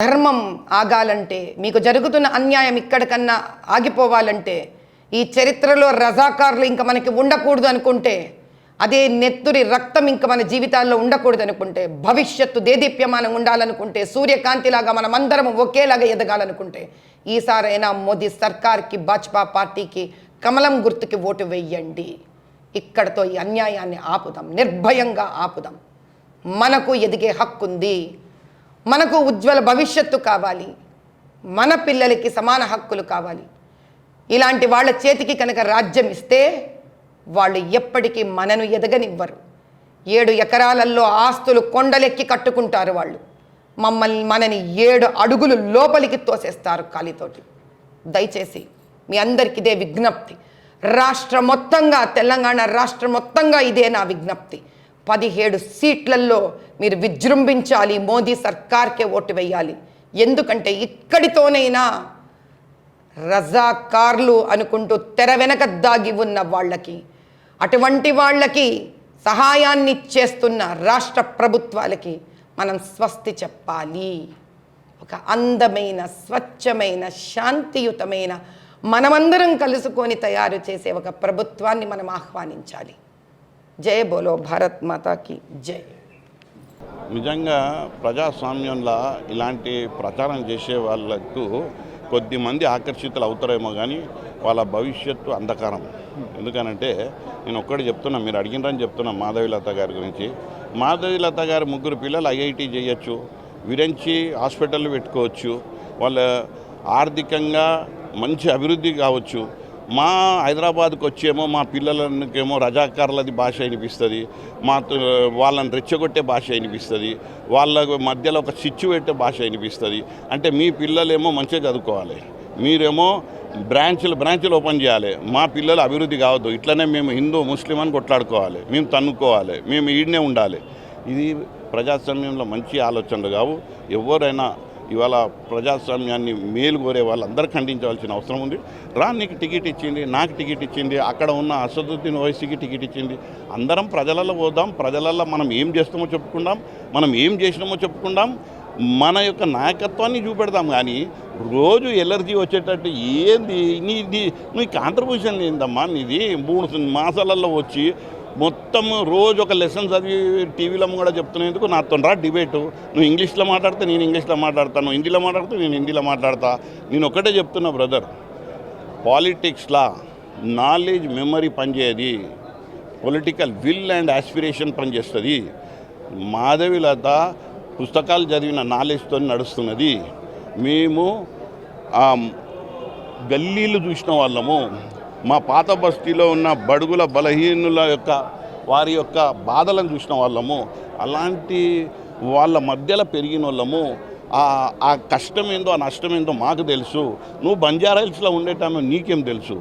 ధర్మం ఆగాలంటే, మీకు జరుగుతున్న అన్యాయం ఇక్కడికన్నా ఆగిపోవాలంటే, ఈ చరిత్రలో రజాకార్లు ఇంక మనకి ఉండకూడదు అనుకుంటే, అదే నెత్తురి రక్తం ఇంక మన జీవితాల్లో ఉండకూడదు అనుకుంటే, భవిష్యత్తు దేదీప్యమానంగా ఉండాలనుకుంటే, సూర్యకాంతిలాగా మనమందరం ఒకేలాగా ఎదగాలనుకుంటే, ఈసారైనా మోదీ సర్కార్కి, భాజపా పార్టీకి, కమలం గుర్తుకి ఓటు వెయ్యండి. ఇక్కడతో ఈ అన్యాయాన్ని ఆపుదాం, నిర్భయంగా ఆపుదాం. మనకు ఎదిగే హక్కు ఉంది, మనకు ఉజ్వల భవిష్యత్తు కావాలి, మన పిల్లలకి సమాన హక్కులు కావాలి. ఇలాంటి వాళ్ళ చేతికి కనుక రాజ్యం ఇస్తే వాళ్ళు ఎప్పటికీ మనను ఎదగనివ్వరు. 7 ఎకరాలలో ఆస్తులు కొండలెక్కి కట్టుకుంటారు వాళ్ళు. మనని 7 అడుగులు లోపలికి తోసేస్తారు కాలితోటి. దయచేసి మీ అందరికి ఇదే విజ్ఞప్తి. రాష్ట్రం మొత్తంగా, తెలంగాణ రాష్ట్రం మొత్తంగా ఇదే నా విజ్ఞప్తి. 17 సీట్లలో మీరు విజృంభించాలి, మోదీ సర్కార్కే ఓటు వేయాలి. ఎందుకంటే ఇక్కడితోనైనా రజాకార్లు అనుకుంటూ తెర వెనక దాగి ఉన్న వాళ్ళకి, అటువంటి వాళ్ళకి సహాయాన్ని చేస్తున్న రాష్ట్ర ప్రభుత్వాలకి మనం స్వస్తి చెప్పాలి. ఒక అందమైన, స్వచ్ఛమైన, శాంతియుతమైన, మనమందరం కలుసుకొని తయారు చేసే ఒక ప్రభుత్వాన్ని మనం ఆహ్వానించాలి. జై బోలో భారత్ మాతాకి జై. నిజంగా ప్రజాస్వామ్యంలో ఇలాంటి ప్రచారం చేసే వాళ్ళకు కొద్దిమంది ఆకర్షితులు అవుతారేమో కానీ వాళ్ళ భవిష్యత్తు అంధకారం. ఎందుకనంటే నేను ఒక్కటి చెప్తున్నా, మీరు అడిగినరని చెప్తున్నా మాధవీలత గారి గురించి. మాధవీలత గారి 3 పిల్లలు ఐఐటి చేయొచ్చు, విరంచి హాస్పిటల్ పెట్టుకోవచ్చు, వాళ్ళ ఆర్థికంగా మంచి అభివృద్ధి కావచ్చు. మా హైదరాబాద్కి వచ్చేమో మా పిల్లలకేమో రజాకారులది భాష వినిపిస్తుంది, వాళ్ళని రెచ్చగొట్టే భాష వినిపిస్తుంది, వాళ్ళ మధ్యలో ఒక చిచ్చు పెట్టే భాష వినిపిస్తుంది. అంటే మీ పిల్లలేమో మంచిగా చదువుకోవాలి, మీరేమో బ్రాంచ్లు ఓపెన్ చేయాలి, మా పిల్లలు అభివృద్ధి కావద్దు, ఇట్లనే మేము హిందూ ముస్లిం అని కొట్లాడుకోవాలి, మేము తన్నుకోవాలి, మేము ఈడనే ఉండాలి. ఇది ప్రజాస్వామ్యంలో మంచి ఆలోచనలు కావు. ఎవరైనా ఇవాళ ప్రజాస్వామ్యాన్ని మేలు కోరే వాళ్ళందరూ ఖండించవలసిన అవసరం ఉంది. నీకు టికెట్ ఇచ్చింది, నాకు టికెట్ ఇచ్చింది, అక్కడ ఉన్న అసదుద్దీన్ ఓవైసీకి టికెట్ ఇచ్చింది. అందరం ప్రజలలో పోదాం, ప్రజలలో మనం ఏం చేస్తామో చెప్పుకుందాం, మనం ఏం చేసినామో చెప్పుకుందాం, మన యొక్క నాయకత్వాన్ని చూపెడదాం. కానీ రోజు ఎలర్జీ వచ్చేటట్టు ఏంది నీ కాంట్రిబ్యూషన్ ఏందమ్మా, నీది 3 మాసాలలో వచ్చి మొత్తం రోజు ఒక లెసన్ చదివి టీవీలో కూడా చెప్తున్నందుకు నాతో రా డిబేటు. నువ్వు ఇంగ్లీష్లో మాట్లాడితే నేను ఇంగ్లీష్లో మాట్లాడతాను, నువ్వు హిందీలో మాట్లాడితే నేను హిందీలో మాట్లాడతా. నేను ఒకటే చెప్తున్నా బ్రదర్, పాలిటిక్స్లో నాలెడ్జ్ మెమరీ పనిచేయది, పొలిటికల్ విల్ అండ్ ఆస్పిరేషన్ పనిచేస్తుంది. మాధవీలత పుస్తకాలు చదివిన నాలెడ్జ్తో నడుస్తున్నది. మేము గల్లీలు చూసిన వాళ్ళము, మా పాత బస్తీలో ఉన్న బడుగుల బలహీనుల యొక్క వారి యొక్క బాధలను చూసిన వాళ్ళము, అలాంటి వాళ్ళ మధ్యలో పెరిగిన వాళ్ళము. ఆ కష్టం ఏందో, ఆ నష్టం ఏందో మాకు తెలుసు. నువ్వు బంజారా హిల్స్లో ఉండేటామో నీకేం తెలుసు.